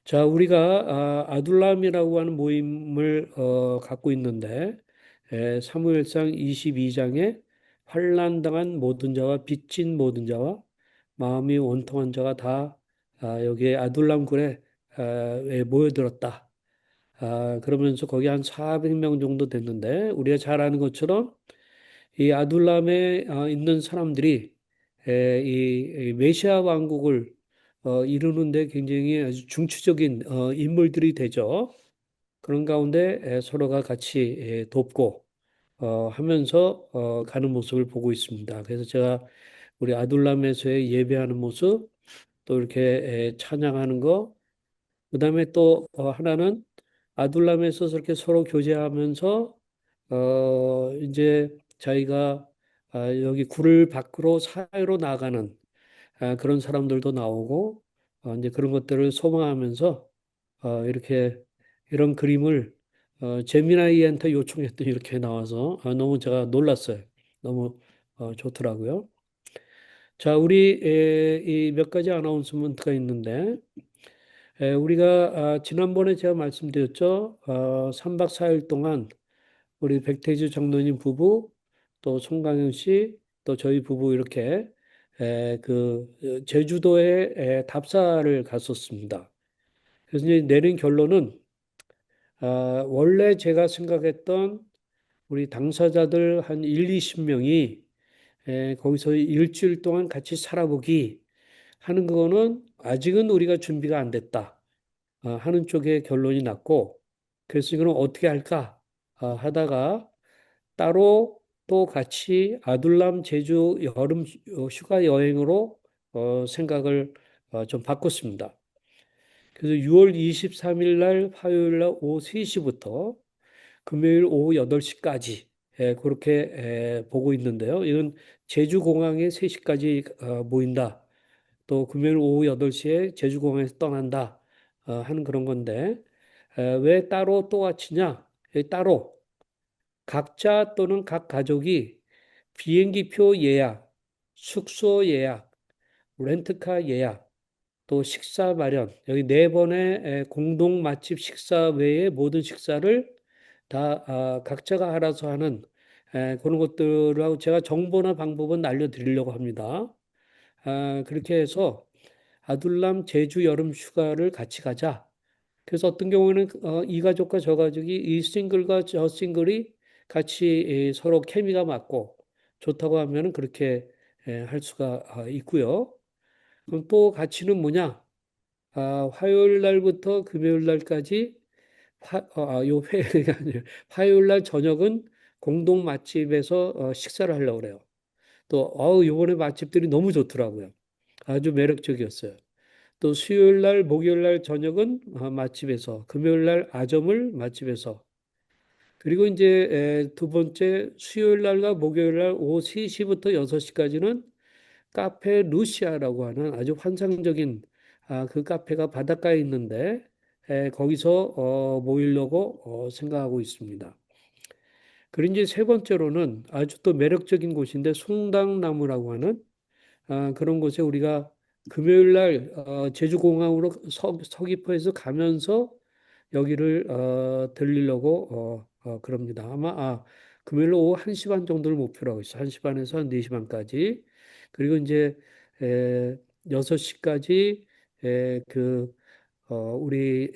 자, 우리가 아둘람이라고 하는 모임을 갖고 있는데 사무엘상 22장에 환난당한 모든 자와 빚진 모든 자와 마음이 원통한 자가 다 여기에 아둘람 굴에 모여들었다. 그러면서 거기 한 400명 정도 됐는데 우리가 잘 아는 것처럼 이 아둘람에 있는 사람들이 이 메시아 왕국을 이루는데 굉장히 아주 중추적인 인물들이 되죠. 그런 가운데 서로가 같이 돕고 하면서 가는 모습을 보고 있습니다. 그래서 제가 우리 아둘람에서의 예배하는 모습, 또 이렇게 찬양하는 거, 그다음에 또 하나는 아둘람에서 이렇게 서로 교제하면서 이제 자기가 여기 굴을 밖으로 사회로 나가는 그런 사람들도 나오고 이제 그런 것들을 소망하면서 이렇게 이런 그림을 제미나이한테 요청했더니 이렇게 나와서 너무 제가 놀랐어요. 너무 좋더라고요. 자, 우리 이 몇 가지 아나운스먼트가 있는데 우리가 지난번에 제가 말씀드렸죠. 3박 4일 동안 우리 백태주 장로님 부부 또 송강현 씨 또 저희 부부 이렇게 제주도에 답사를 갔었습니다. 그래서 이제 내린 결론은 원래 제가 생각했던 우리 당사자들 한 1, 20명이 거기서 일주일 동안 같이 살아보기 하는 거는 아직은 우리가 준비가 안 됐다. 하는 쪽에 결론이 났고, 그래서 이거는 어떻게 할까 하다가 따로 또 같이 아둘람 제주 여름 휴가 여행으로 생각을 좀 바꿨습니다. 그래서 6월 23일 날 화요일 날 오후 3시부터 금요일 오후 8시까지 그렇게 보고 있는데요. 이건 제주공항에 3시까지 모인다. 또 금요일 오후 8시에 제주공항에서 떠난다. 하는 그런 건데 왜 따로 또 아치냐? 따로 각자 또는 각 가족이 비행기표 예약, 숙소 예약, 렌트카 예약, 또 식사 마련, 여기 네 번의 공동 맛집 식사 외에 모든 식사를 다 각자가 알아서 하는 그런 것들하고 제가 정보나 방법은 알려드리려고 합니다. 그렇게 해서 아둘람 제주 여름 휴가를 같이 가자. 그래서 어떤 경우에는 이 가족과 저 가족이 이 싱글과 저 싱글이 같이 서로 케미가 맞고 좋다고 하면은 그렇게 할 수가 있고요. 그럼 또 가치는 뭐냐? 화요일 날부터 금요일 날까지 요 회가 아니에요. 화요일 날 저녁은 공동 맛집에서 식사를 하려고 그래요. 또 요번에 맛집들이 너무 좋더라고요. 아주 매력적이었어요. 또 수요일 날, 목요일 날 저녁은 맛집에서, 금요일 날 아점을 맛집에서, 그리고 이제 두 번째 수요일 날과 목요일 날 오후 3시부터 6시까지는 카페 루시아라고 하는 아주 환상적인 그 카페가 바닷가에 있는데 거기서 모이려고 생각하고 있습니다. 그리고 이제 세 번째로는 아주 또 매력적인 곳인데 송당나무라고 하는 그런 곳에 우리가 금요일 날 제주공항으로 서귀포에서 가면서 여기를 들리려고 그럽니다. 아마 금요일 오후 1시 반 정도를 목표로 하고 있어요. 1시 반에서 한 4시 반까지. 그리고 이제 6시까지 우리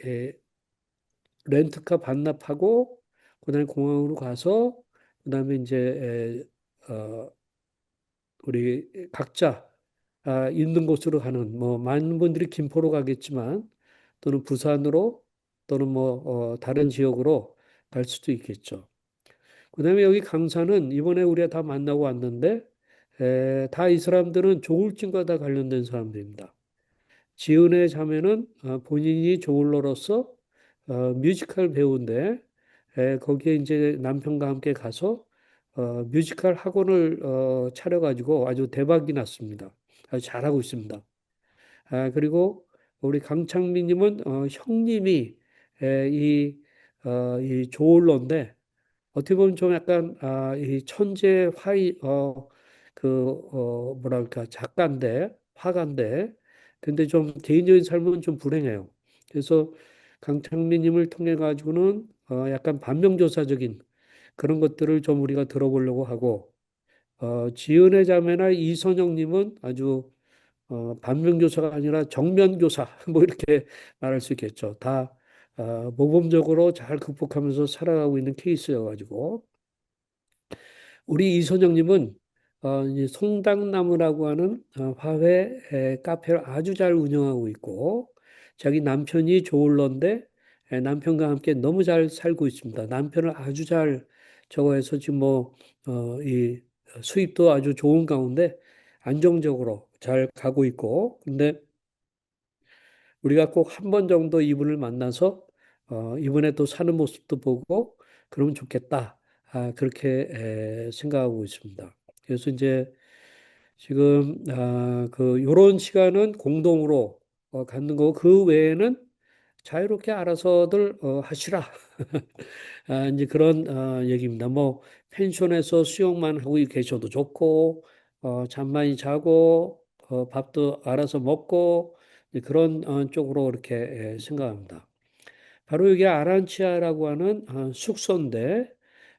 렌트카 반납하고 그다음에 공항으로 가서 그다음에 이제 우리 각자 있는 곳으로 가는 뭐 많은 분들이 김포로 가겠지만 또는 부산으로 또는 뭐 다른 지역으로 갈 수도 있겠죠. 그다음에 여기 강사는 이번에 우리가 다 만나고 왔는데 다 이 사람들은 조울증과 다 관련된 사람들입니다. 지은의 자매는 본인이 조울러로서 뮤지컬 배우인데 거기에 이제 남편과 함께 가서 뮤지컬 학원을 차려가지고 아주 대박이 났습니다. 아주 잘하고 있습니다. 그리고 우리 강창민님은 형님이 이 조울러인데 어떻게 보면 좀 약간 이 천재 뭐랄까 작가인데 화가인데 근데 좀 개인적인 삶은 좀 불행해요. 그래서 강창민님을 통해 가지고는 약간 반면교사적인 그런 것들을 좀 우리가 들어보려고 하고, 지은의 자매나 이선영님은 아주 반면교사가 아니라 정면교사 뭐 이렇게 말할 수 있겠죠. 다 모범적으로 잘 극복하면서 살아가고 있는 케이스여가지고 우리 이선영님은 이제 송당나무라고 하는 화훼 카페를 아주 잘 운영하고 있고 자기 남편이 조울러인데 남편과 함께 너무 잘 살고 있습니다. 남편을 아주 잘 저거 해서 지금 이 수입도 아주 좋은 가운데 안정적으로 잘 가고 있고 근데 우리가 꼭 한 번 정도 이분을 만나서 이분의 또 사는 모습도 보고 그러면 좋겠다. 그렇게 생각하고 있습니다. 그래서 이제 지금 그 요런 시간은 공동으로 갖는 거고 그 외에는 자유롭게 알아서들 하시라. 이제 그런 얘기입니다. 뭐 펜션에서 수영만 하고 계셔도 좋고 잠만이 자고 밥도 알아서 먹고 이제 그런 쪽으로 이렇게 생각합니다. 바로 이게 아란치아라고 하는 숙소인데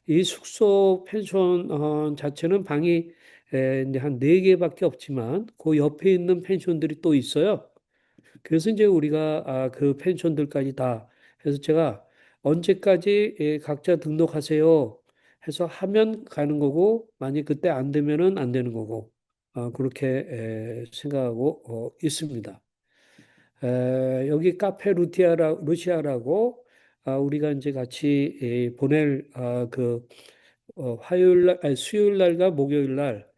이 숙소 펜션 자체는 방이 이제 한 네 개밖에 없지만 그 옆에 있는 펜션들이 또 있어요. 그래서 이제 우리가 그 펜션들까지 다 해서 제가 언제까지 각자 등록하세요 해서 하면 가는 거고 만약 그때 안 되면은 안 되는 거고 그렇게 생각하고 있습니다. 여기 카페 루시아라고 우리가 이제 같이 보낼 그 화요일 날, 아니, 수요일 날과 목요일 날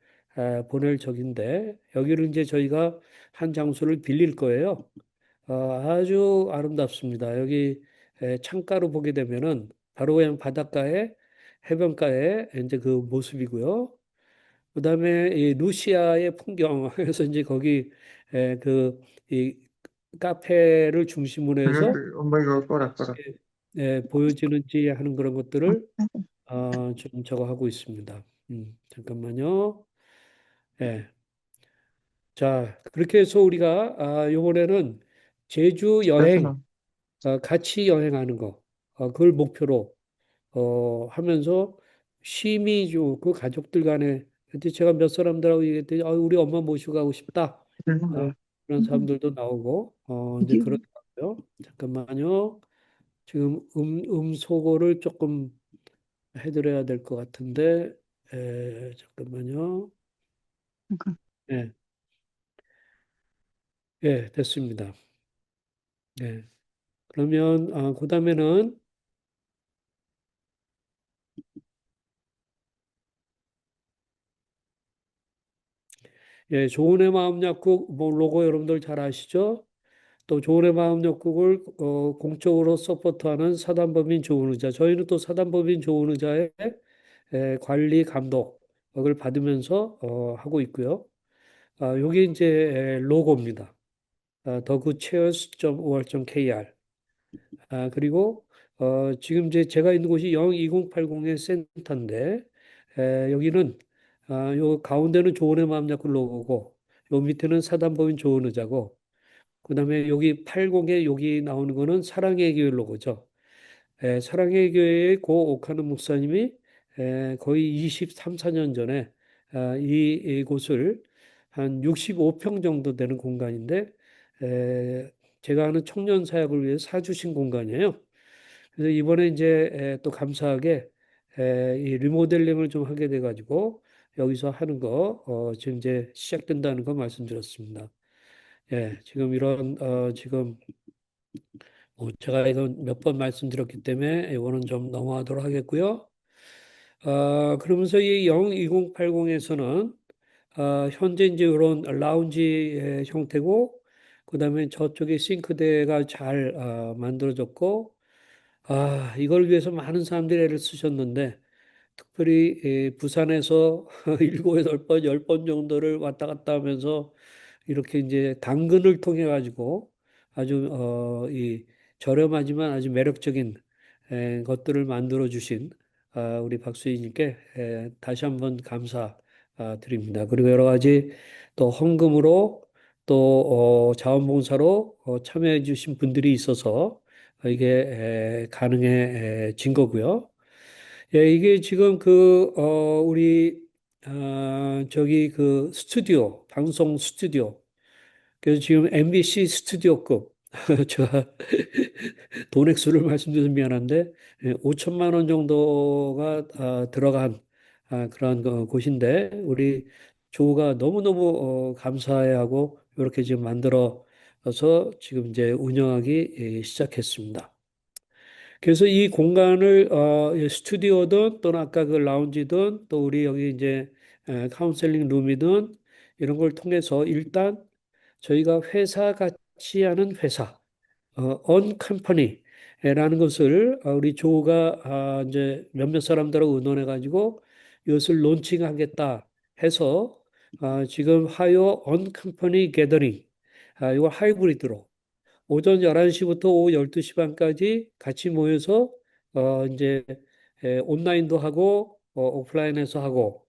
보낼 적인데 여기를 이제 저희가 한 장소를 빌릴 거예요. 아주 아름답습니다. 여기 창가로 보게 되면은 바로 그냥 바닷가에 해변가에 이제 그 모습이고요. 그다음에 이 루시아의 풍경 그래서 이제 거기 그이 카페를 중심으로 해서 엄마가 꺼라, 꺼라. 어떻게 보여지는지 하는 그런 것들을 좀 저거 하고 있습니다. 잠깐만요. 예. 자, 그렇게 해서 우리가 이번에는 제주 여행 됐어. 같이 여행하는 거, 그걸 목표로 하면서 쉼이 좋고 가족들 간에 그때 제가 몇 사람들하고 얘기했더니 우리 엄마 모시고 가고 싶다. 어, 그런 사람들도 나오고 이제 그렇더라고요. 잠깐만요. 지금 음소거를 조금 해드려야 될 것 같은데 잠깐만요. 예, 예, 됐습니다. 예. 그러면 그다음에는 예, 좋은의 마음 약국 뭐 로고 여러분들 잘 아시죠? 또 좋은의 마음 약국을 공적으로 서포트하는 사단법인 좋은의자. 저희는 또 사단법인 좋은의자의 관리 감독을 받으면서 하고 있고요. 여기 이제 로고입니다. 더굿체어스.or.kr. 그리고 지금 이제 제가 있는 곳이 02080의 센터인데 여기는 요 가운데는 좋은의 마음 약국 로고고 요 밑에는 사단법인 좋은 의자고 그다음에 여기 80에 여기 나오는 거는 사랑의 교회 로고죠. 사랑의 교회의 고 옥하는 목사님이 거의 23, 4년 전에 이곳을 한 65평 정도 되는 공간인데 제가 하는 청년 사역을 위해 사주신 공간이에요. 그래서 이번에 이제 또 감사하게 이 리모델링을 좀 하게 돼가지고 여기서 하는 거 지금 이제 시작된다는 거 말씀드렸습니다. 예, 지금 이런 지금 제가 이건 몇 번 말씀드렸기 때문에 이거는 좀 넘어가도록 하겠고요. 그러면서 이 02080에서는 현재 이제 이런 라운지 형태고, 그다음에 저쪽에 싱크대가 잘 만들어졌고, 이걸 위해서 많은 사람들이 애를 쓰셨는데, 특별히 부산에서 일곱, 여덟 번, 열 번 정도를 왔다 갔다 하면서 이렇게 이제 당근을 통해 가지고 아주 이 저렴하지만 아주 매력적인 것들을 만들어 주신 우리 박수희님께 다시 한번 감사 드립니다. 그리고 여러 가지 또 헌금으로 또 자원봉사로 참여해 주신 분들이 있어서 이게 가능해진 거고요. 예, 이게 지금 우리 저기 그 스튜디오, 방송 스튜디오. 그래서 지금 MBC 스튜디오급 제가 돈 액수를 말씀드려서 미안한데 5천만 원 정도가 들어간 그런 곳인데 우리 조가 너무너무 감사해하고 이렇게 지금 만들어서 지금 이제 운영하기 시작했습니다. 그래서 이 공간을 스튜디오든 또는 아까 그 라운지든 또 우리 여기 이제 카운셀링 룸이든 이런 걸 통해서 일단 저희가 회사 같이 하는 회사 on company라는 것을 우리 조가 이제 몇몇 사람들하고 의논해 가지고 이것을 론칭하겠다 해서 지금 화요 on company gathering 이걸 하이브리드로 오전 11시부터 오후 12시 반까지 같이 모여서 이제 온라인도 하고 오프라인에서 하고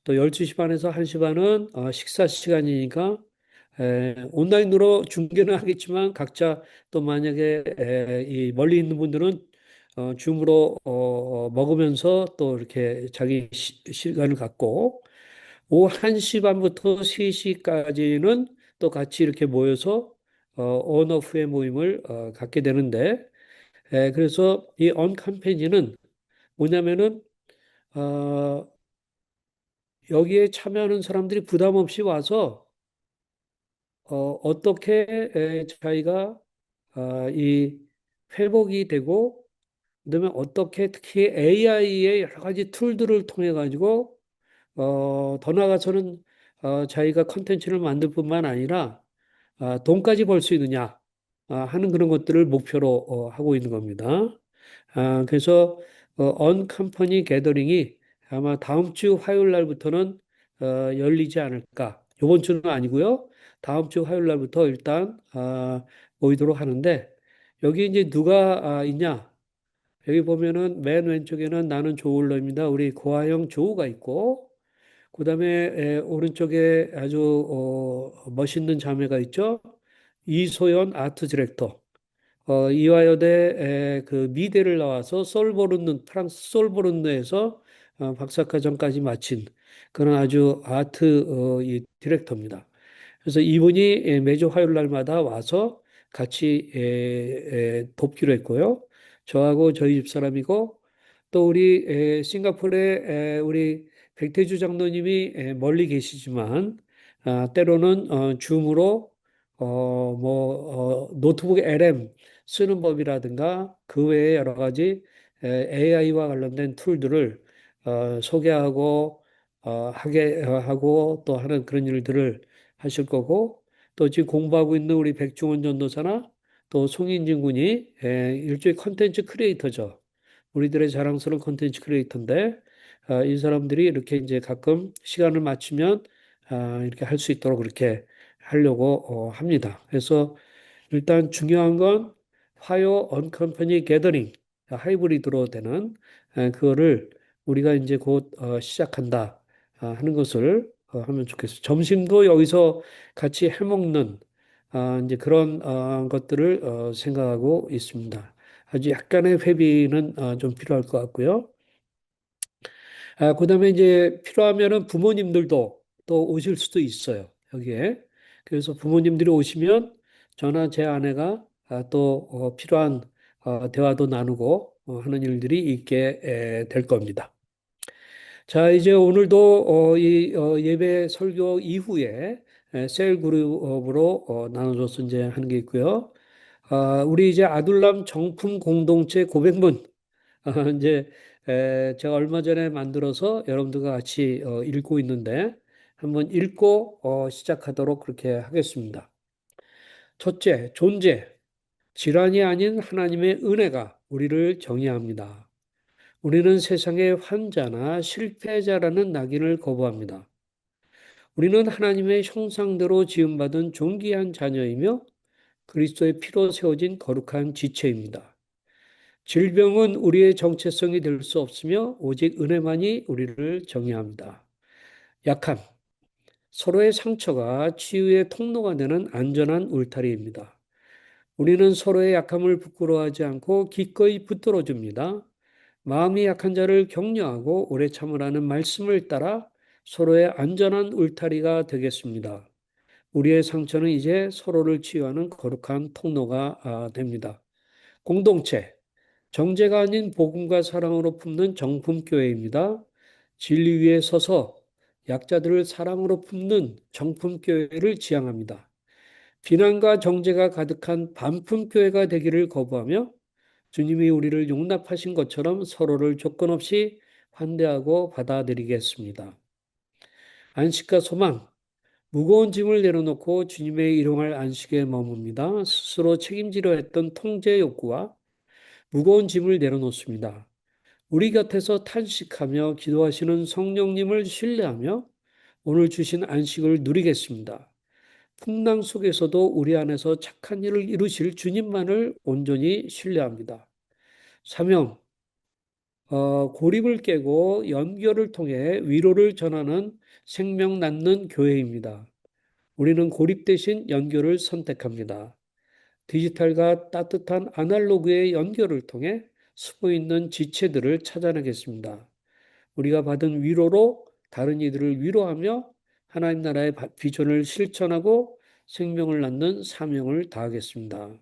또 12시 반에서 1시 반은 식사 시간이니까 온라인으로 중계는 하겠지만 각자 또 만약에 이 멀리 있는 분들은 줌으로 먹으면서 또 이렇게 자기 시간을 갖고 오후 1시 반부터 3시까지는 또 같이 이렇게 모여서 온오프의 모임을 갖게 되는데 그래서 이 언 캠페인은 뭐냐면은 어, 여기에 참여하는 사람들이 부담 없이 와서 떻게 저희가 이 회복이 되고 그다음에 어떻게 특히 AI의 여러 가지 툴들을 통해 가지고 더 나아가서는 자기가 컨텐츠를 만들 뿐만 아니라 돈까지 벌 수 있느냐 하는 그런 것들을 목표로 하고 있는 겁니다. 그래서 언컴퍼니 게더링이 아마 다음 주 화요일 날부터는 열리지 않을까. 이번 주는 아니고요. 다음 주 화요일 날부터 일단 모이도록 하는데 여기 이제 누가 있냐? 여기 보면은 맨 왼쪽에는 나는 조울러입니다. 우리 고아영 조우가 있고 그다음에 오른쪽에 아주 멋있는 자매가 있죠. 이소연 아트 디렉터. 이화여대 그 미대를 나와서 솔보르느 프랑스 솔보르느에서 박사과정까지 마친 그런 아주 아트 이 디렉터입니다. 그래서 이분이 매주 화요일 날마다 와서 같이 돕기로 했고요. 저하고 저희 집사람이고 또 우리 싱가포르의 우리 백태주 장로님이 멀리 계시지만 때로는 줌으로 노트북 LM 쓰는 법이라든가 그 외에 여러 가지 AI와 관련된 툴들을 소개하고 하게 하고 또 하는 그런 일들을 하실 거고 또 지금 공부하고 있는 우리 백종원 전도사나 또 송인진 군이 일종의 컨텐츠 크리에이터죠. 우리들의 자랑스러운 컨텐츠 크리에이터인데 이 사람들이 이렇게 이제 가끔 시간을 맞추면 이렇게 할 수 있도록 그렇게 하려고 합니다. 그래서 일단 중요한 건 화요 언컴퍼니 게더링 하이브리드로 되는 그거를 우리가 이제 곧 시작한다 하는 것을 하면 좋겠어요. 점심도 여기서 같이 해먹는 이제 그런 것들을 생각하고 있습니다. 아주 약간의 회비는 좀 필요할 것 같고요. 그다음에 이제 필요하면은 부모님들도 또 오실 수도 있어요. 여기에. 그래서 부모님들이 오시면 저나 제 아내가 또 필요한 대화도 나누고 하는 일들이 있게 될 겁니다. 자, 이제 오늘도 이 예배 설교 이후에 셀 그룹으로 나눠줘서 이제 하는 게 있고요. 우리 이제 아둘람 정품 공동체 고백문 이제 제가 얼마 전에 만들어서 여러분들과 같이 읽고 있는데 한번 읽고 시작하도록 그렇게 하겠습니다. 첫째, 존재. 질환이 아닌 하나님의 은혜가 우리를 정의합니다. 우리는 세상의 환자나 실패자라는 낙인을 거부합니다. 우리는 하나님의 형상대로 지음받은 존귀한 자녀이며 그리스도의 피로 세워진 거룩한 지체입니다. 질병은 우리의 정체성이 될 수 없으며 오직 은혜만이 우리를 정의합니다. 약함. 서로의 상처가 치유의 통로가 되는 안전한 울타리입니다. 우리는 서로의 약함을 부끄러워하지 않고 기꺼이 붙들어줍니다. 마음이 약한 자를 격려하고 오래 참으라는 말씀을 따라 서로의 안전한 울타리가 되겠습니다. 우리의 상처는 이제 서로를 치유하는 거룩한 통로가 됩니다. 공동체, 정제가 아닌 복음과 사랑으로 품는 정품교회입니다. 진리 위에 서서 약자들을 사랑으로 품는 정품교회를 지향합니다. 비난과 정죄가 가득한 반품교회가 되기를 거부하며 주님이 우리를 용납하신 것처럼 서로를 조건 없이 환대하고 받아들이겠습니다. 안식과 소망, 무거운 짐을 내려놓고 주님의 일용할 안식에 머뭅니다. 스스로 책임지려 했던 통제 욕구와 무거운 짐을 내려놓습니다. 우리 곁에서 탄식하며 기도하시는 성령님을 신뢰하며 오늘 주신 안식을 누리겠습니다. 풍랑 속에서도 우리 안에서 착한 일을 이루실 주님만을 온전히 신뢰합니다. 사명, 고립을 깨고 연결을 통해 위로를 전하는 생명 낳는 교회입니다. 우리는 고립 대신 연결을 선택합니다. 디지털과 따뜻한 아날로그의 연결을 통해 숨어 있는 지체들을 찾아내겠습니다. 우리가 받은 위로로 다른 이들을 위로하며 하나님 나라의 비전을 실천하고 생명을 낳는 사명을 다하겠습니다.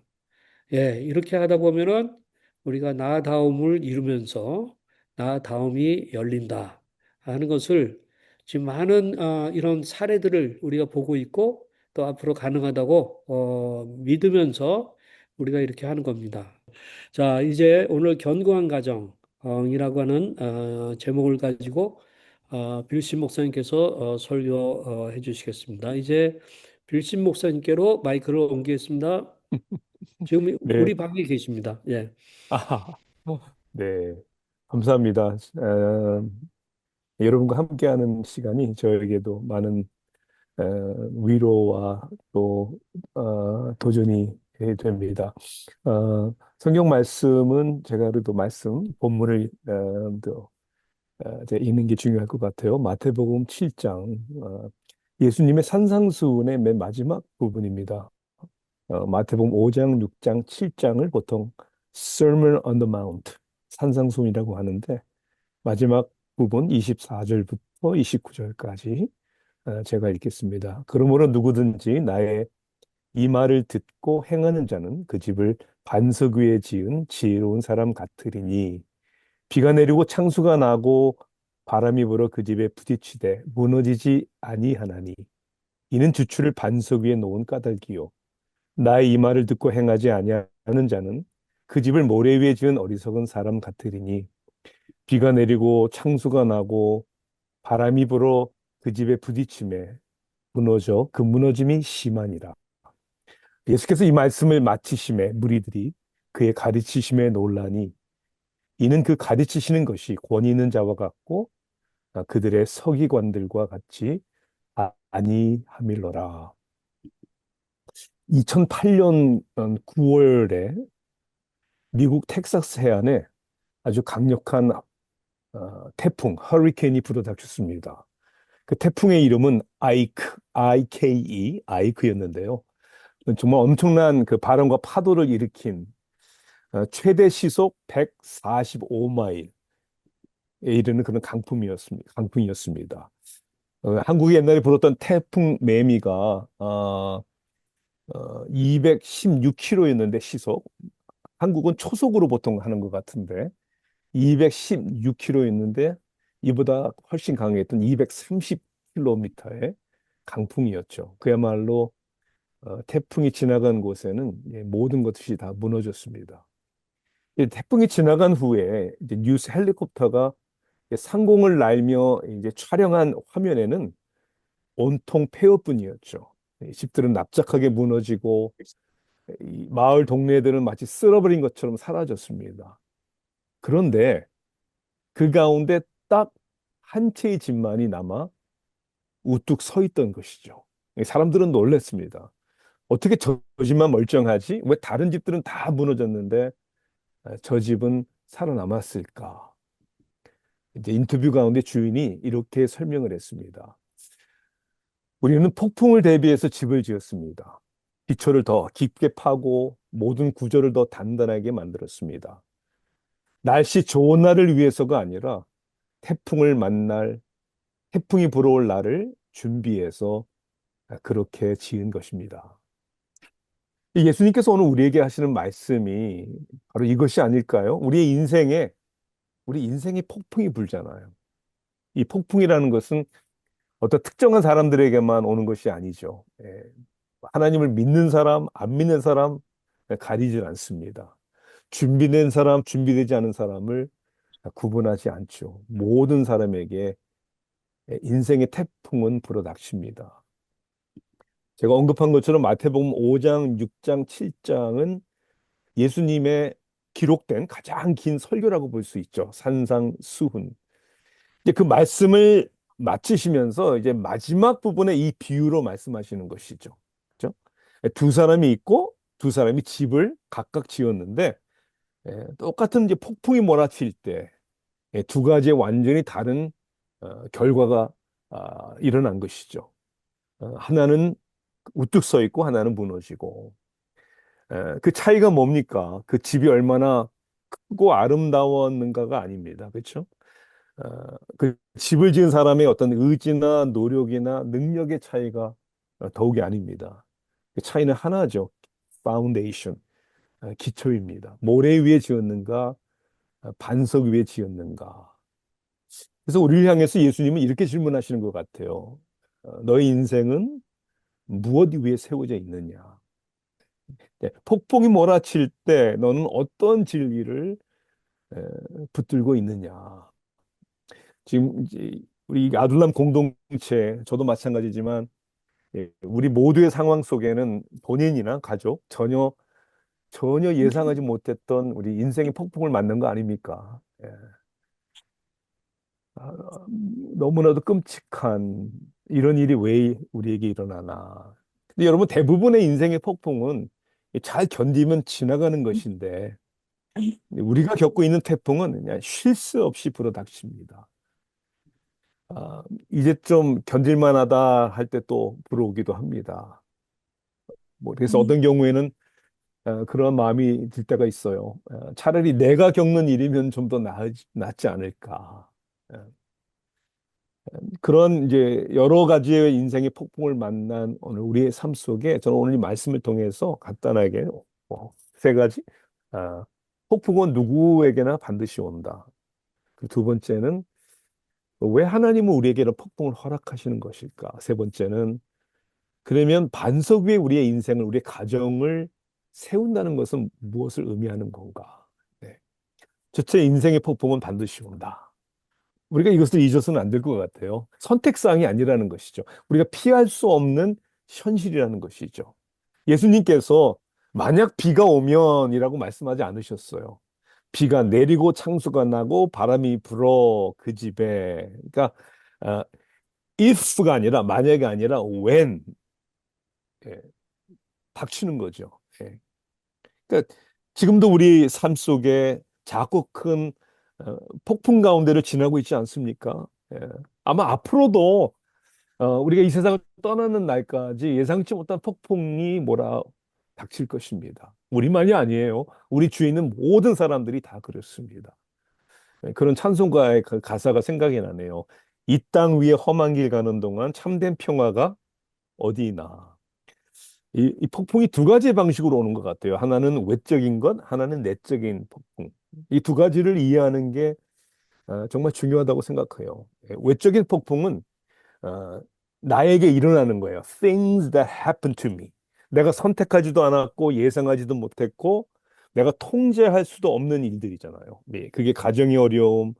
예, 이렇게 하다 보면은 우리가 나다움을 이루면서 나다움이 열린다 하는 것을 지금 많은 이런 사례들을 우리가 보고 있고 또 앞으로 가능하다고 믿으면서 우리가 이렇게 하는 겁니다. 자, 이제 오늘 견고한 가정이라고 하는 제목을 가지고 빌신 목사님께서 설교해 주시겠습니다. 이제 빌신 목사님께로 마이크를 옮기겠습니다. 지금 네. 우리 방에 계십니다. 예. 아, 네. 감사합니다. 여러분과 함께하는 시간이 저에게도 많은 어, 위로와 또 도전이 됩니다. 성경 말씀은 제가 그래도 말씀 본문을 이제 읽는 게 중요할 것 같아요. 마태복음 7장 예수님의 산상수훈의 맨 마지막 부분입니다. 마태복음 5장, 6장, 7장을 보통 Sermon on the Mount, 산상수훈이라고 하는데 마지막 부분 24절부터 29절까지 제가 읽겠습니다. 그러므로 누구든지 나의 이 말을 듣고 행하는 자는 그 집을 반석 위에 지은 지혜로운 사람 같으리니 비가 내리고 창수가 나고 바람이 불어 그 집에 부딪히되 무너지지 아니하나니 이는 주추를 반석 위에 놓은 까닭이요 나의 이 말을 듣고 행하지 아니하는 자는 그 집을 모래 위에 지은 어리석은 사람 같으리니 비가 내리고 창수가 나고 바람이 불어 그 집에 부딪힘에 무너져 그 무너짐이 심하니라. 예수께서 이 말씀을 마치심에 무리들이 그의 가르치심에 놀라니 이는 그 가르치시는 것이 권위 있는 자와 같고 그들의 서기관들과 같이 아니함일러라. 2008년 9월에 미국 텍사스 해안에 아주 강력한 태풍, 허리케인이 불어닥쳤습니다. 그 태풍의 이름은 아이크, IKE, 아이크였는데요. 정말 엄청난 그 바람과 파도를 일으킨 최대 시속 145마일에 이르는 그런 강풍이었습니다. 한국이 옛날에 불었던 태풍 매미가 216km였는데 시속 한국은 초속으로 보통 하는 것 같은데 216km였는데 이보다 훨씬 강했던 230km의 강풍이었죠. 그야말로 태풍이 지나간 곳에는 모든 것이 다 무너졌습니다. 이 태풍이 지나간 후에 이제 뉴스 헬리콥터가 상공을 날며 이제 촬영한 화면에는 온통 폐허뿐이었죠. 이 집들은 납작하게 무너지고 이 마을 동네들은 마치 쓸어버린 것처럼 사라졌습니다. 그런데 그 가운데 딱 한 채의 집만이 남아 우뚝 서 있던 것이죠. 사람들은 놀랐습니다. 어떻게 저 집만 멀쩡하지? 왜 다른 집들은 다 무너졌는데 저 집은 살아남았을까? 이제 인터뷰 가운데 주인이 이렇게 설명을 했습니다. 우리는 폭풍을 대비해서 집을 지었습니다. 기초를 더 깊게 파고 모든 구조를 더 단단하게 만들었습니다. 날씨 좋은 날을 위해서가 아니라 태풍을 만날, 태풍이 불어올 날을 준비해서 그렇게 지은 것입니다. 이 예수님께서 오늘 우리에게 하시는 말씀이 바로 이것이 아닐까요? 우리 인생에 폭풍이 불잖아요. 이 폭풍이라는 것은 어떤 특정한 사람들에게만 오는 것이 아니죠. 예. 하나님을 믿는 사람, 안 믿는 사람 가리질 않습니다. 준비된 사람, 준비되지 않은 사람을 구분하지 않죠. 모든 사람에게 인생의 태풍은 불어닥칩니다. 제가 언급한 것처럼 마태복음 5장, 6장, 7장은 예수님의 기록된 가장 긴 설교라고 볼 수 있죠. 산상수훈. 이제 그 말씀을 마치시면서 이제 마지막 부분에 이 비유로 말씀하시는 것이죠. 그렇죠? 두 사람이 있고 두 사람이 집을 각각 지었는데 똑같은 이제 폭풍이 몰아칠 때 두 가지의 완전히 다른 결과가 일어난 것이죠. 하나는 우뚝 서 있고 하나는 무너지고 그 차이가 뭡니까? 그 집이 얼마나 크고 아름다웠는가가 아닙니다. 그렇죠? 그 집을 지은 사람의 어떤 의지나 노력이나 능력의 차이가 더욱이 아닙니다. 그 차이는 하나죠. 파운데이션, 기초입니다. 모래 위에 지었는가, 반석 위에 지었는가. 그래서 우리를 향해서 예수님은 이렇게 질문하시는 것 같아요. 너의 인생은 무엇 위에 세워져 있느냐? 네, 폭풍이 몰아칠 때 너는 어떤 진리를 에, 붙들고 있느냐? 지금 이제 우리 아둘람 공동체, 저도 마찬가지지만 우리 모두의 상황 속에는 본인이나 가족 전혀 예상하지 못했던 우리 인생의 폭풍을 맞는 거 아닙니까? 예. 아, 너무나도 끔찍한 이런 일이 왜 우리에게 일어나나. 근데 여러분 대부분의 인생의 폭풍은 잘 견디면 지나가는 것인데 우리가 겪고 있는 태풍은 그냥 쉴 새 없이 불어닥칩니다. 이제 좀 견딜만하다 할 때 또 불어오기도 합니다. 뭐 그래서 어떤 경우에는 그런 마음이 들 때가 있어요. 차라리 내가 겪는 일이면 좀 더 낫지 않을까. 어, 그런 이제 여러 가지의 인생의 폭풍을 만난 오늘 우리의 삶 속에 저는 오늘 이 말씀을 통해서 간단하게 세 가지. 아, 폭풍은 누구에게나 반드시 온다. 그 두 번째는 왜 하나님은 우리에게 이런 폭풍을 허락하시는 것일까? 세 번째는 그러면 반석 위에 우리의 인생을, 우리의 가정을 세운다는 것은 무엇을 의미하는 건가? 네. 첫째, 인생의 폭풍은 반드시 온다. 우리가 이것을 잊어서는 안 될 것 같아요. 선택사항이 아니라는 것이죠. 우리가 피할 수 없는 현실이라는 것이죠. 예수님께서 만약 비가 오면이라고 말씀하지 않으셨어요. 비가 내리고 창수가 나고 바람이 불어 그 집에. 그러니까 어, if가 아니라 만약이 아니라 when 예, 닥치는 거죠. 예. 그러니까 지금도 우리 삶 속에 작고 큰 폭풍 가운데를 지나고 있지 않습니까? 예. 아마 앞으로도 우리가 이 세상을 떠나는 날까지 예상치 못한 폭풍이 닥칠 것입니다. 우리만이 아니에요. 우리 주위에 있는 모든 사람들이 다 그렇습니다. 예, 그런 찬송가의 그 가사가 생각이 나네요. 이 땅 위에 험한 길 가는 동안 참된 평화가 어디 있나. 이 폭풍이 두 가지 방식으로 오는 것 같아요. 하나는 외적인 것, 하나는 내적인 폭풍. 이 두 가지를 이해하는 게 정말 중요하다고 생각해요. 예, 외적인 폭풍은 어, 나에게 일어나는 거예요. Things that happen to me. 내가 선택하지도 않았고 예상하지도 못했고 내가 통제할 수도 없는 일들이잖아요. 예, 그게 가정의 어려움,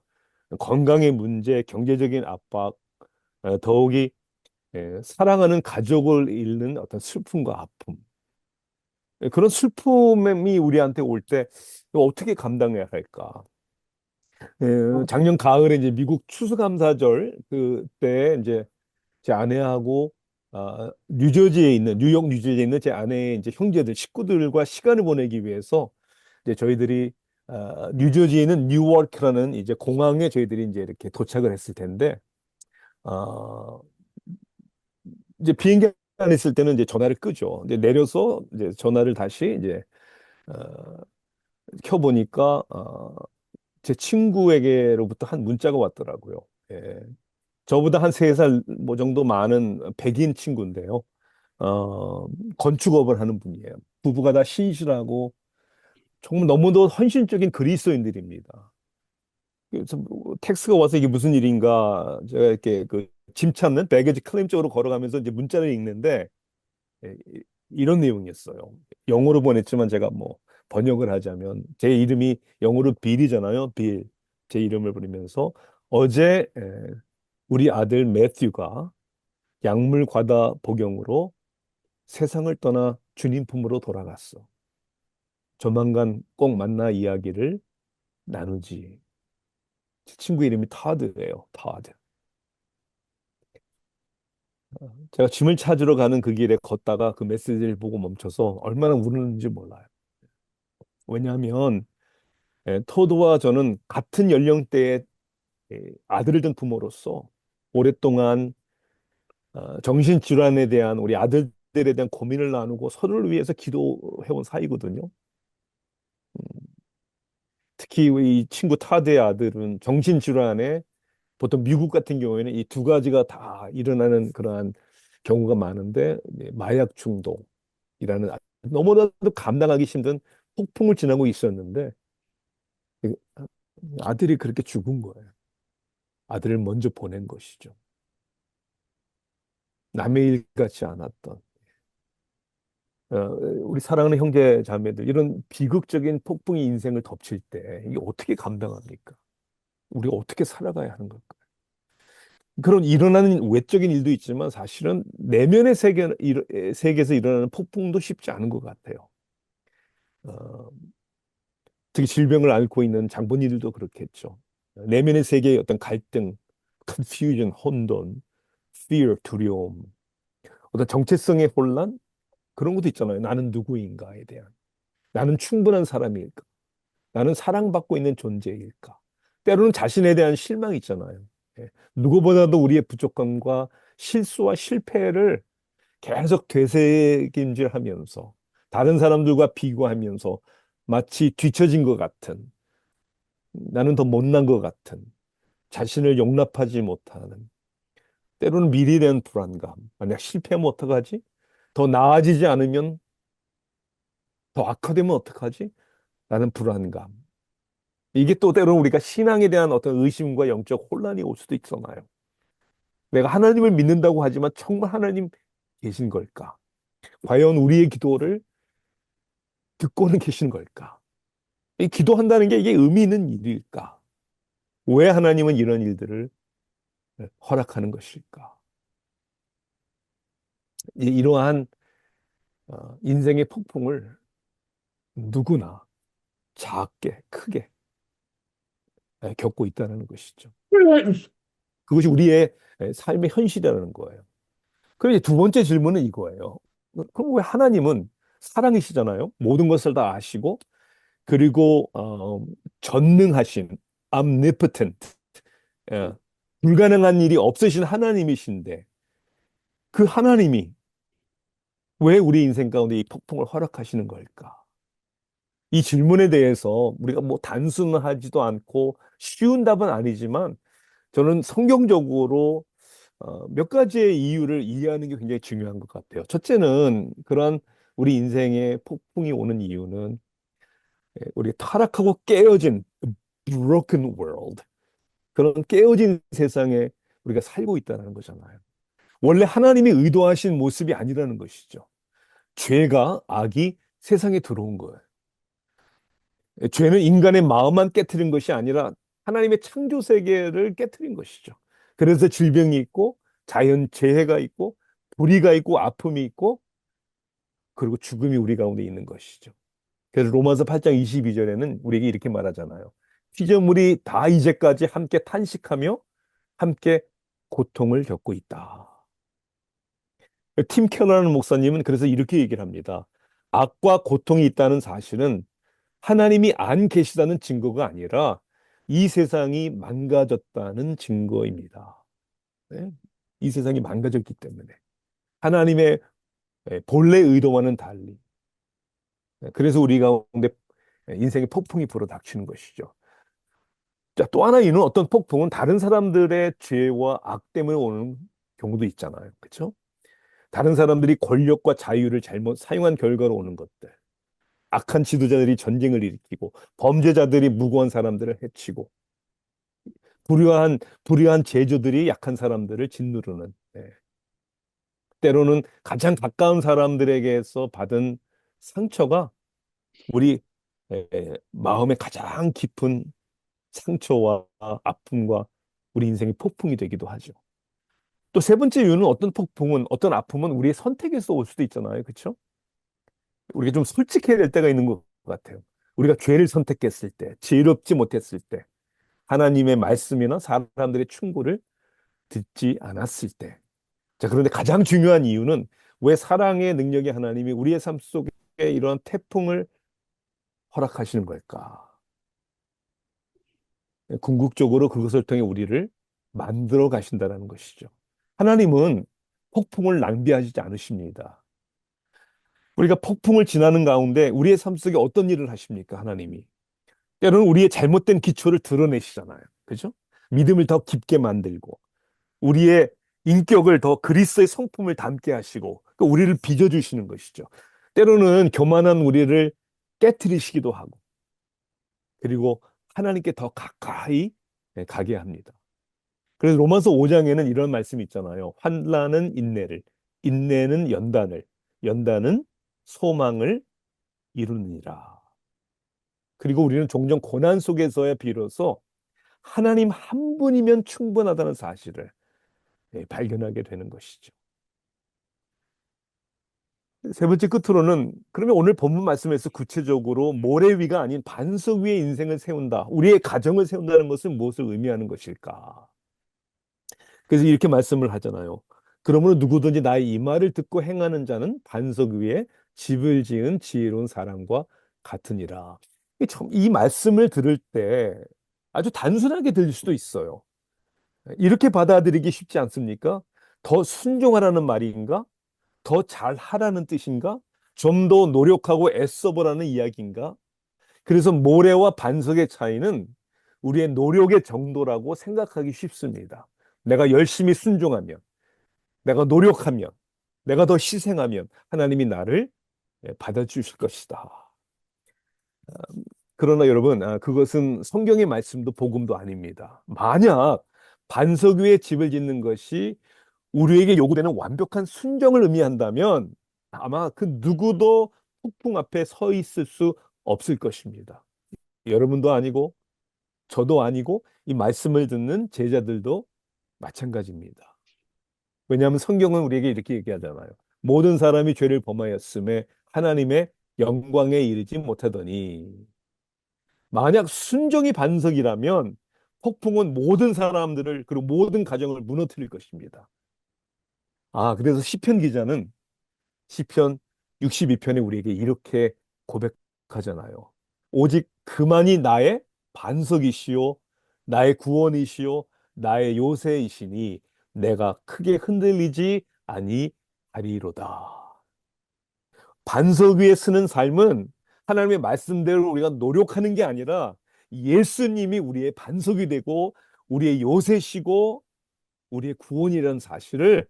건강의 문제, 경제적인 압박, 더욱이 사랑하는 가족을 잃는 어떤 슬픔과 아픔. 그런 슬픔이 우리한테 올 때 어떻게 감당해야 할까? 작년 가을에 이제 미국 추수감사절 그때 이제 제 아내하고 뉴욕 뉴저지에 있는 제 아내의 이제 형제들 식구들과 시간을 보내기 위해서 이제 저희들이 뉴저지에 있는 뉴워크라는 이제 공항에 저희들이 이제 이렇게 도착을 했을 텐데 어, 이제 비행기 안에 있을 때는 이제 전화를 끄죠. 이제 내려서 이제 전화를 다시 이제 어, 켜보니까 제 친구에게로부터 한 문자가 왔더라고요. 예. 저보다 한 3살 뭐 정도 많은 백인 친구인데요. 어, 건축업을 하는 분이에요. 부부가 다 신실하고 정말 너무도 헌신적인 그리스도인들입니다. 그래서 뭐 텍스가 와서 이게 무슨 일인가 제가 이렇게 그 짐 찾는 배게지 클레임 쪽으로 걸어가면서 이제 문자를 읽는데 예, 이런 내용이었어요. 영어로 보냈지만 제가 뭐 번역을 하자면 제 이름이 영어로 빌이잖아요. 빌. 제 이름을 부르면서 어제 우리 아들 매튜가 약물 과다 복용으로 세상을 떠나 주님 품으로 돌아갔어. 조만간 꼭 만나 이야기를 나누지. 제 친구 이름이 타드예요. 타드. 제가 짐을 찾으러 가는 그 길에 걷다가 그 메시지를 보고 멈춰서 얼마나 울었는지 몰라요. 왜냐하면 토드와 저는 같은 연령대의 아들을 둔 부모로서 오랫동안 정신질환에 대한 우리 아들들에 대한 고민을 나누고 서로를 위해서 기도해온 사이거든요. 특히 우리 친구 타드의 아들은 정신질환에 보통 미국 같은 경우에는 이 두 가지가 다 일어나는 그러한 경우가 많은데 이제 마약 중독이라는 너무나도 감당하기 힘든 폭풍을 지나고 있었는데 그 아들이 그렇게 죽은 거예요. 아들을 먼저 보낸 것이죠. 남의 일 같지 않았던 우리 사랑하는 형제 자매들 이런 비극적인 폭풍이 인생을 덮칠 때 이게 어떻게 감당합니까? 우리가 어떻게 살아가야 하는 걸까? 그런 일어나는 외적인 일도 있지만 사실은 내면의 세계에서 일어나는 폭풍도 쉽지 않은 것 같아요. 어, 특히 질병을 앓고 있는 장본인들도 그렇겠죠. 내면의 세계의 어떤 갈등, confusion, 혼돈, fear, 두려움, 어떤 정체성의 혼란 그런 것도 있잖아요. 나는 누구인가에 대한. 나는 충분한 사람일까? 나는 사랑받고 있는 존재일까? 때로는 자신에 대한 실망이 있잖아요. 예. 누구보다도 우리의 부족함과 실수와 실패를 계속 되새김질하면서 다른 사람들과 비교하면서 마치 뒤처진 것 같은 나는 더 못난 것 같은 자신을 용납하지 못하는 때로는 미래에 대한 불안감 만약 실패하면 어떡하지? 더 나아지지 않으면 더 악화되면 어떡하지? 라는 불안감 이게 또 때로는 우리가 신앙에 대한 어떤 의심과 영적 혼란이 올 수도 있잖아요. 내가 하나님을 믿는다고 하지만 정말 하나님 계신 걸까? 과연 우리의 기도를 듣고는 계신 걸까? 이 기도한다는 게 이게 의미 있는 일일까? 왜 하나님은 이런 일들을 허락하는 것일까? 이러한 인생의 폭풍을 누구나 작게, 크게 겪고 있다는 것이죠. 그것이 우리의 삶의 현실이라는 거예요. 그럼 이제 두 번째 질문은 이거예요. 그럼 왜 하나님은 사랑이시잖아요. 모든 것을 다 아시고 그리고 전능하신 omnipotent 예, 불가능한 일이 없으신 하나님이신데 그 하나님이 왜 우리 인생 가운데 이 폭풍을 허락하시는 걸까? 이 질문에 대해서 우리가 뭐 단순하지도 않고 쉬운 답은 아니지만 저는 성경적으로 몇 가지의 이유를 이해하는 게 굉장히 중요한 것 같아요. 첫째는 그런 우리 인생에 폭풍이 오는 이유는 우리 타락하고 깨어진 broken world 그런 깨어진 세상에 우리가 살고 있다는 거잖아요. 원래 하나님이 의도하신 모습이 아니라는 것이죠. 죄가 악이 세상에 들어온 거예요. 죄는 인간의 마음만 깨트린 것이 아니라 하나님의 창조 세계를 깨트린 것이죠. 그래서 질병이 있고 자연 재해가 있고 불의가 있고 아픔이 있고 그리고 죽음이 우리 가운데 있는 것이죠. 그래서 로마서 8장 22절에는 우리에게 이렇게 말하잖아요. 피조물이 다 이제까지 함께 탄식하며 함께 고통을 겪고 있다. 팀 켈러라는 목사님은 그래서 이렇게 얘기를 합니다. 악과 고통이 있다는 사실은 하나님이 안 계시다는 증거가 아니라 이 세상이 망가졌다는 증거입니다. 네? 이 세상이 망가졌기 때문에. 하나님의 본래 의도와는 달리. 그래서 우리 가운데 인생의 폭풍이 불어닥치는 것이죠. 자, 또 하나 이유는 어떤 폭풍은 다른 사람들의 죄와 악 때문에 오는 경우도 있잖아요. 그렇죠? 다른 사람들이 권력과 자유를 잘못 사용한 결과로 오는 것들. 악한 지도자들이 전쟁을 일으키고 범죄자들이 무고한 사람들을 해치고 불의한 제조들이 약한 사람들을 짓누르는 때로는 가장 가까운 사람들에게서 받은 상처가 우리 마음의 가장 깊은 상처와 아픔과 우리 인생의 폭풍이 되기도 하죠. 또 세 번째 이유는 어떤 아픔은 우리의 선택에서 올 수도 있잖아요. 그렇죠? 우리가 좀 솔직해야 될 때가 있는 것 같아요. 우리가 죄를 선택했을 때, 지혜롭지 못했을 때, 하나님의 말씀이나 사람들의 충고를 듣지 않았을 때. 자, 그런데 가장 중요한 이유는 왜 사랑의 능력의 하나님이 우리의 삶 속에 이러한 태풍을 허락하시는 걸까? 궁극적으로 그것을 통해 우리를 만들어 가신다는 것이죠. 하나님은 폭풍을 낭비하지 않으십니다. 우리가 폭풍을 지나는 가운데 우리의 삶 속에 어떤 일을 하십니까, 하나님이? 때로는 우리의 잘못된 기초를 드러내시잖아요. 그죠? 믿음을 더 깊게 만들고, 우리의 인격을 더 그리스도의 성품을 담게 하시고, 그 우리를 빚어주시는 것이죠. 때로는 교만한 우리를 깨트리시기도 하고, 그리고 하나님께 더 가까이 가게 합니다. 그래서 로마서 5장에는 이런 말씀이 있잖아요. 환난은 인내를, 인내는 연단을, 연단은 소망을 이루느니라. 그리고 우리는 종종 고난 속에서야 비로소 하나님 한 분이면 충분하다는 사실을 발견하게 되는 것이죠. 세 번째 끝으로는 그러면 오늘 본문 말씀에서 구체적으로 모래 위가 아닌 반석 위에 인생을 세운다. 우리의 가정을 세운다는 것은 무엇을 의미하는 것일까? 그래서 이렇게 말씀을 하잖아요. 그러므로 누구든지 나의 이 말을 듣고 행하는 자는 반석 위에 집을 지은 지혜로운 사람과 같으니라. 이 말씀을 들을 때 아주 단순하게 들릴 수도 있어요. 이렇게 받아들이기 쉽지 않습니까? 더 순종하라는 말인가? 더 잘하라는 뜻인가? 좀 더 노력하고 애써보라는 이야기인가? 그래서 모래와 반석의 차이는 우리의 노력의 정도라고 생각하기 쉽습니다. 내가 열심히 순종하면, 내가 노력하면, 내가 더 희생하면 하나님이 나를 받아주실 것이다. 그러나 여러분, 그것은 성경의 말씀도 복음도 아닙니다. 만약 반석 위에 집을 짓는 것이 우리에게 요구되는 완벽한 순종을 의미한다면 아마 그 누구도 폭풍 앞에 서 있을 수 없을 것입니다. 여러분도 아니고 저도 아니고 이 말씀을 듣는 제자들도 마찬가지입니다. 왜냐하면 성경은 우리에게 이렇게 얘기하잖아요. 모든 사람이 죄를 범하였음에 하나님의 영광에 이르지 못하더니 만약 순종이 반석이라면 폭풍은 모든 사람들을 그리고 모든 가정을 무너뜨릴 것입니다. 그래서 시편 기자는 시편 62편에 우리에게 이렇게 고백하잖아요. 오직 그만이 나의 반석이시요, 나의 구원이시요, 나의 요새이시니 내가 크게 흔들리지 아니하리로다. 반석 위에 서는 삶은 하나님의 말씀대로 우리가 노력하는 게 아니라 예수님이 우리의 반석이 되고 우리의 요새시고 우리의 구원이라는 사실을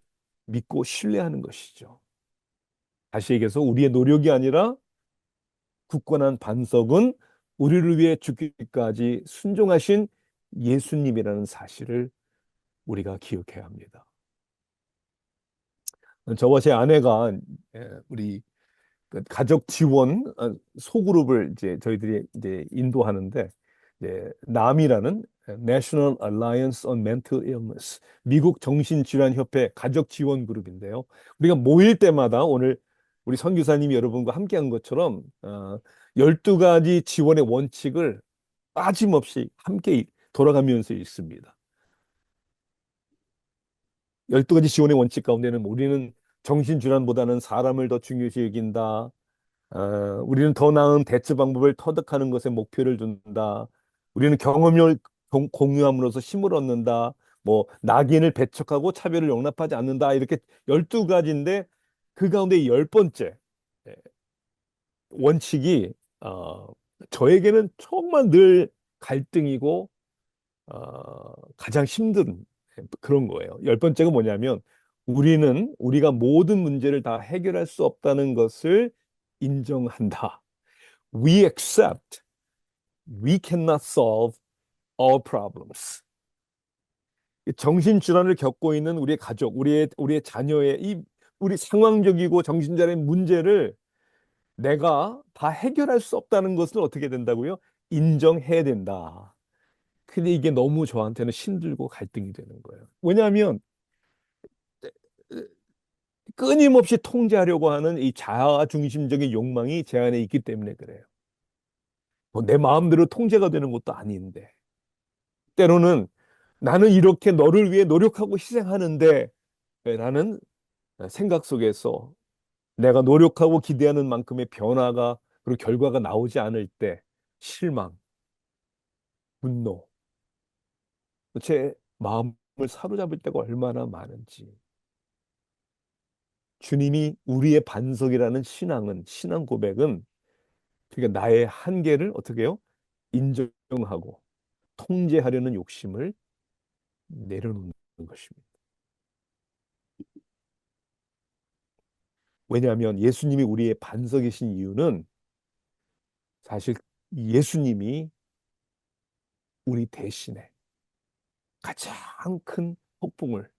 믿고 신뢰하는 것이죠. 다시 얘기해서 우리의 노력이 아니라 굳건한 반석은 우리를 위해 죽기까지 순종하신 예수님이라는 사실을 우리가 기억해야 합니다. 저와 제 아내가 우리 그 가족 지원 소그룹을 이제 저희들이 이제 인도하는데 남이라는 National Alliance on Mental Illness 미국 정신질환협회 가족 지원 그룹인데요. 우리가 모일 때마다 오늘 우리 선교사님이 여러분과 함께한 것처럼 12가지 지원의 원칙을 빠짐없이 함께 돌아가면서 읽습니다. 12가지 지원의 원칙 가운데는 우리는 정신질환보다는 사람을 더 중요시 여긴다. 우리는 더 나은 대처 방법을 터득하는 것에 목표를 둔다. 우리는 경험을 공유함으로써 힘을 얻는다. 뭐 낙인을 배척하고 차별을 용납하지 않는다. 이렇게 12가지인데 그 가운데 10번째 원칙이 저에게는 정말 늘 갈등이고 가장 힘든 그런 거예요. 10번째가 뭐냐면 우리가 모든 문제를 다 해결할 수 없다는 것을 인정한다. We accept we cannot solve all problems. 정신질환을 겪고 있는 우리의 가족, 우리의 자녀의 우리 상황적이고 정신질환의 문제를 내가 다 해결할 수 없다는 것을 어떻게 된다고요? 인정해야 된다. 근데 이게 너무 저한테는 힘들고 갈등이 되는 거예요. 왜냐하면 끊임없이 통제하려고 하는 이 자아 중심적인 욕망이 제 안에 있기 때문에 그래요. 뭐내 마음대로 통제가 되는 것도 아닌데. 때로는 나는 이렇게 너를 위해 노력하고 희생하는데 라는 생각 속에서 내가 노력하고 기대하는 만큼의 변화가 그리고 결과가 나오지 않을 때 실망, 분노, 제 마음을 사로잡을 때가 얼마나 많은지. 주님이 우리의 반석이라는 신앙 고백은 그러니까 나의 한계를 어떻게 해요? 인정하고 통제하려는 욕심을 내려놓는 것입니다. 왜냐하면 예수님이 우리의 반석이신 이유는 사실 예수님이 우리 대신에 가장 큰 폭풍을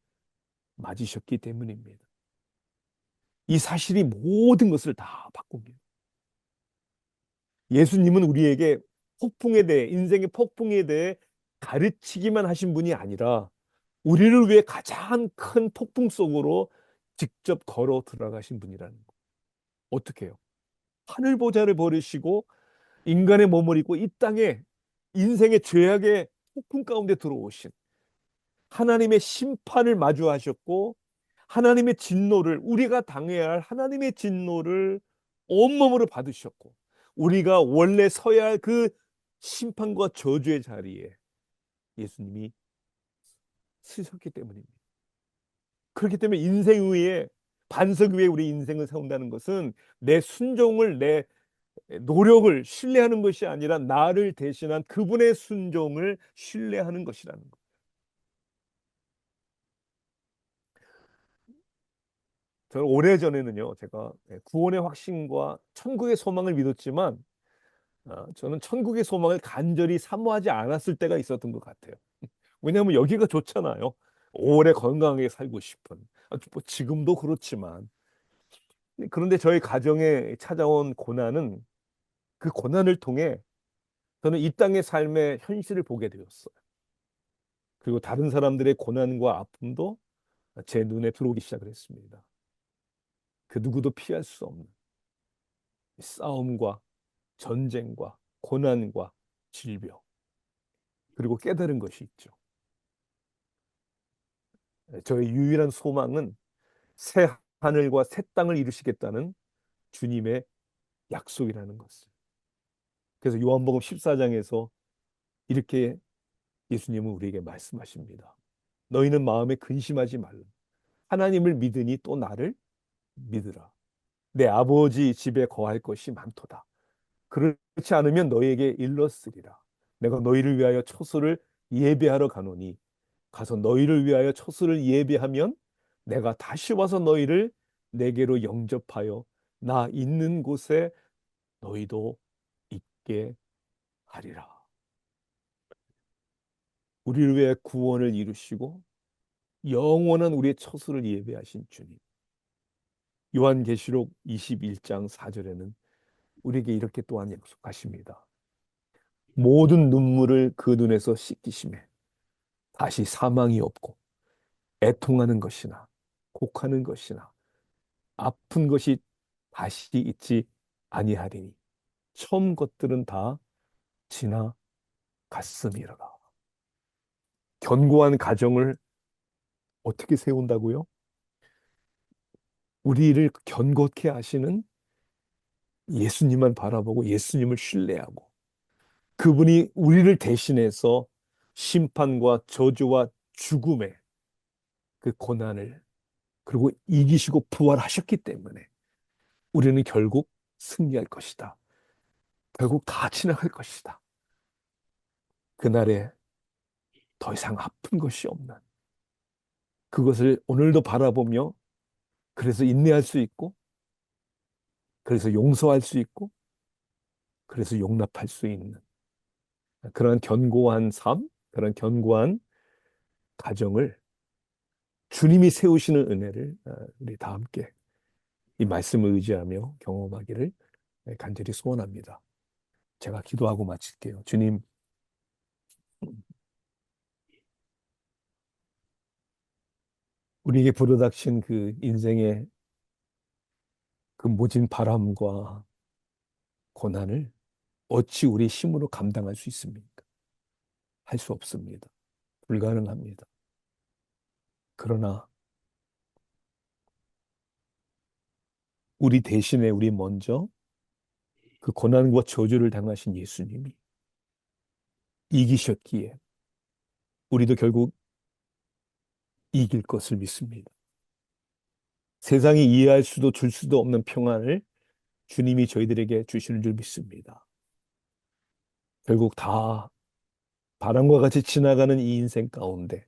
맞으셨기 때문입니다. 이 사실이 모든 것을 다 바꿉니다. 예수님은 우리에게 폭풍에 대해, 인생의 폭풍에 대해 가르치기만 하신 분이 아니라 우리를 위해 가장 큰 폭풍 속으로 직접 걸어 들어가신 분이라는 거. 어떻게 해요? 하늘 보좌를 버리시고 인간의 몸을 입고 이 땅에 인생의 죄악의 폭풍 가운데 들어오신 하나님의 심판을 마주하셨고 하나님의 진노를 우리가 당해야 할 하나님의 진노를 온몸으로 받으셨고 우리가 원래 서야 할 그 심판과 저주의 자리에 예수님이 쓰셨기 때문입니다. 그렇기 때문에 인생 위에 반석 위에 우리 인생을 세운다는 것은 내 순종을 내 노력을 신뢰하는 것이 아니라 나를 대신한 그분의 순종을 신뢰하는 것이라는 것. 저는 오래전에는요, 제가 구원의 확신과 천국의 소망을 믿었지만, 저는 천국의 소망을 간절히 사모하지 않았을 때가 있었던 것 같아요. 왜냐하면 여기가 좋잖아요. 오래 건강하게 살고 싶은. 뭐 지금도 그렇지만. 그런데 저희 가정에 찾아온 고난은 그 고난을 통해 저는 이 땅의 삶의 현실을 보게 되었어요. 그리고 다른 사람들의 고난과 아픔도 제 눈에 들어오기 시작을 했습니다. 그 누구도 피할 수 없는 싸움과 전쟁과 고난과 질병 그리고 깨달은 것이 있죠. 저의 유일한 소망은 새 하늘과 새 땅을 이루시겠다는 주님의 약속이라는 것을. 그래서 요한복음 14장에서 이렇게 예수님은 우리에게 말씀하십니다. 너희는 마음에 근심하지 말라. 하나님을 믿으니 또 나를 믿으라. 내 아버지 집에 거할 것이 많도다. 그렇지 않으면 너희에게 일렀으리라. 내가 너희를 위하여 처소를 예배하러 가노니 가서 너희를 위하여 처소를 예배하면 내가 다시 와서 너희를 내게로 영접하여 나 있는 곳에 너희도 있게 하리라. 우리를 위해 구원을 이루시고 영원한 우리의 처소를 예배하신 주님. 요한계시록 21장 4절에는 우리에게 이렇게 또한 약속하십니다. 모든 눈물을 그 눈에서 씻기심에 다시 사망이 없고 애통하는 것이나 곡하는 것이나 아픈 것이 다시 있지 아니하리니 처음 것들은 다 지나갔음이라. 견고한 가정을 어떻게 세운다고요? 우리를 견고케 하시는 예수님만 바라보고 예수님을 신뢰하고 그분이 우리를 대신해서 심판과 저주와 죽음의 그 고난을 그리고 이기시고 부활하셨기 때문에 우리는 결국 승리할 것이다. 결국 다 지나갈 것이다. 그날에 더 이상 아픈 것이 없는 그것을 오늘도 바라보며 그래서 인내할 수 있고 그래서 용서할 수 있고 그래서 용납할 수 있는 그런 견고한 삶, 그런 견고한 가정을 주님이 세우시는 은혜를 우리 다 함께 이 말씀을 의지하며 경험하기를 간절히 소원합니다. 제가 기도하고 마칠게요. 주님, 우리에게 불어닥친 그 인생의 그 모진 바람과 고난을 어찌 우리 힘으로 감당할 수 있습니까? 할 수 없습니다. 불가능합니다. 그러나 우리 대신에 우리 먼저 그 고난과 저주를 당하신 예수님이 이기셨기에 우리도 결국 이길 것을 믿습니다. 세상이 이해할 수도 줄 수도 없는 평안을 주님이 저희들에게 주시는 줄 믿습니다. 결국 다 바람과 같이 지나가는 이 인생 가운데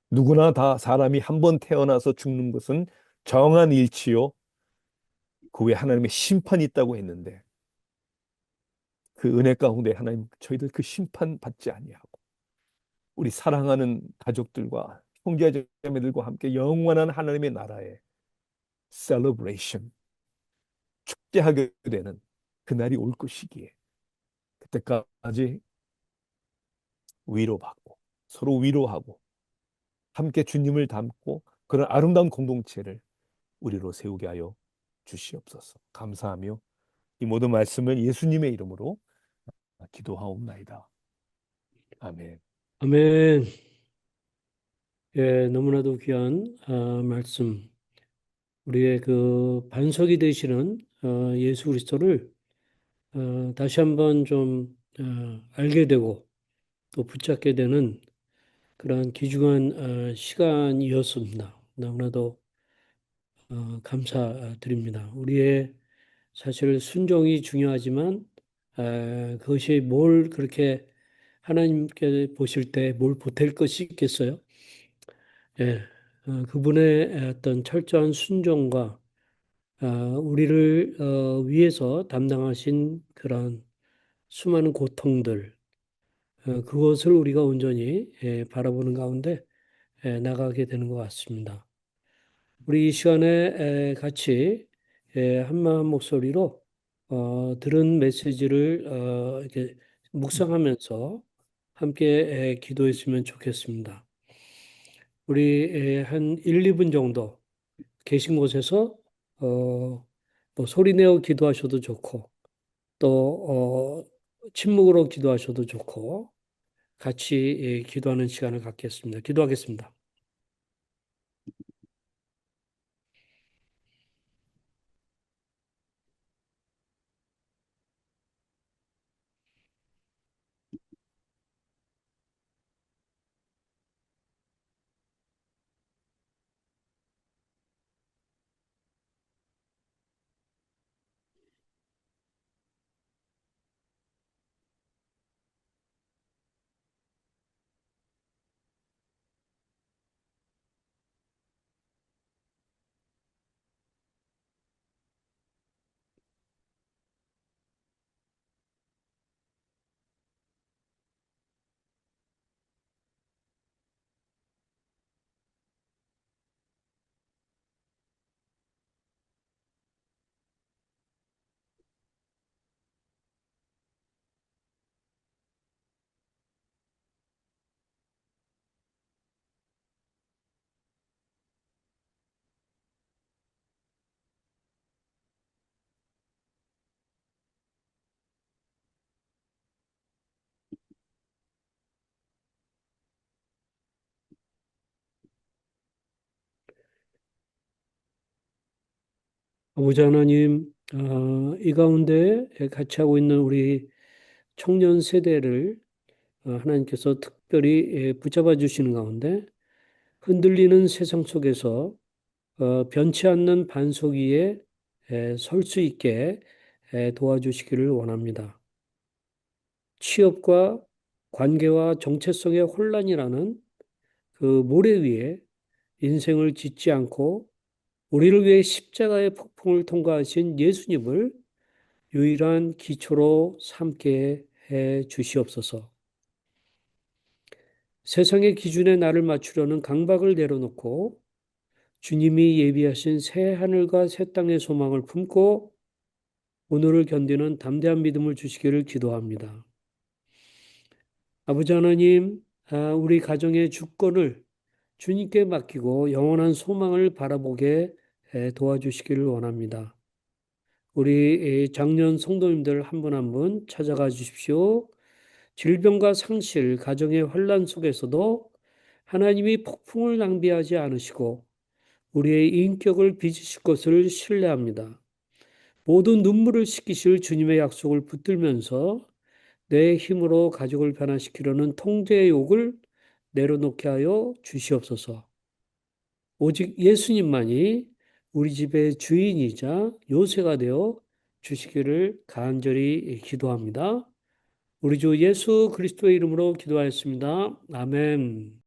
누구나 다 사람이 한 번 태어나서 죽는 것은 정한 일치요. 그 외에 하나님의 심판이 있다고 했는데 그 은혜 가운데 하나님 저희들 그 심판 받지 아니하고 우리 사랑하는 가족들과 형제자매들과 함께 영원한 하나님의 나라에 셀러브레이션 축제하게 되는 그날이 올 것이기에 그때까지 위로받고 서로 위로하고 함께 주님을 닮고 그런 아름다운 공동체를 우리로 세우게 하여 주시옵소서. 감사하며 이 모든 말씀을 예수님의 이름으로 기도하옵나이다. 아멘. 아멘. 예, 너무나도 귀한 말씀. 우리의 그 반석이 되시는 예수 그리스도를 다시 한번 좀 알게 되고 또 붙잡게 되는 그러한 귀중한 시간이었습니다. 너무나도 감사드립니다. 우리의 사실 순종이 중요하지만 그것이 뭘 그렇게 하나님께 보실 때 뭘 보탤 것이 있겠어요? 예, 그분의 어떤 철저한 순종과 우리를 위해서 담당하신 그런 수많은 고통들, 그것을 우리가 온전히 바라보는 가운데 나가게 되는 것 같습니다. 우리 이 시간에 같이 한마음 목소리로 들은 메시지를 이렇게 묵상하면서 함께 기도했으면 좋겠습니다. 우리 한 1, 2분 정도 계신 곳에서 뭐 소리 내어 기도하셔도 좋고 또 침묵으로 기도하셔도 좋고 같이 기도하는 시간을 갖겠습니다. 기도하겠습니다. 아버지 하나님, 이 가운데 같이 하고 있는 우리 청년 세대를 하나님께서 특별히 붙잡아 주시는 가운데 흔들리는 세상 속에서 변치 않는 반석 위에 설 수 있게 도와주시기를 원합니다. 취업과 관계와 정체성의 혼란이라는 그 모래 위에 인생을 짓지 않고 우리를 위해 십자가의 폭풍을 통과하신 예수님을 유일한 기초로 삼게 해 주시옵소서. 세상의 기준에 나를 맞추려는 강박을 내려놓고 주님이 예비하신 새 하늘과 새 땅의 소망을 품고 오늘을 견디는 담대한 믿음을 주시기를 기도합니다. 아버지 하나님, 우리 가정의 주권을 주님께 맡기고 영원한 소망을 바라보게 도와주시기를 원합니다. 우리 장년 성도님들 한 분 한 분 찾아가 주십시오. 질병과 상실, 가정의 환란 속에서도 하나님이 폭풍을 낭비하지 않으시고 우리의 인격을 빚으실 것을 신뢰합니다. 모든 눈물을 씻기실 주님의 약속을 붙들면서 내 힘으로 가족을 변화시키려는 통제의 욕을 내려놓게 하여 주시옵소서. 오직 예수님만이 우리 집의 주인이자 요새가 되어 주시기를 간절히 기도합니다. 우리 주 예수 그리스도의 이름으로 기도하였습니다. 아멘.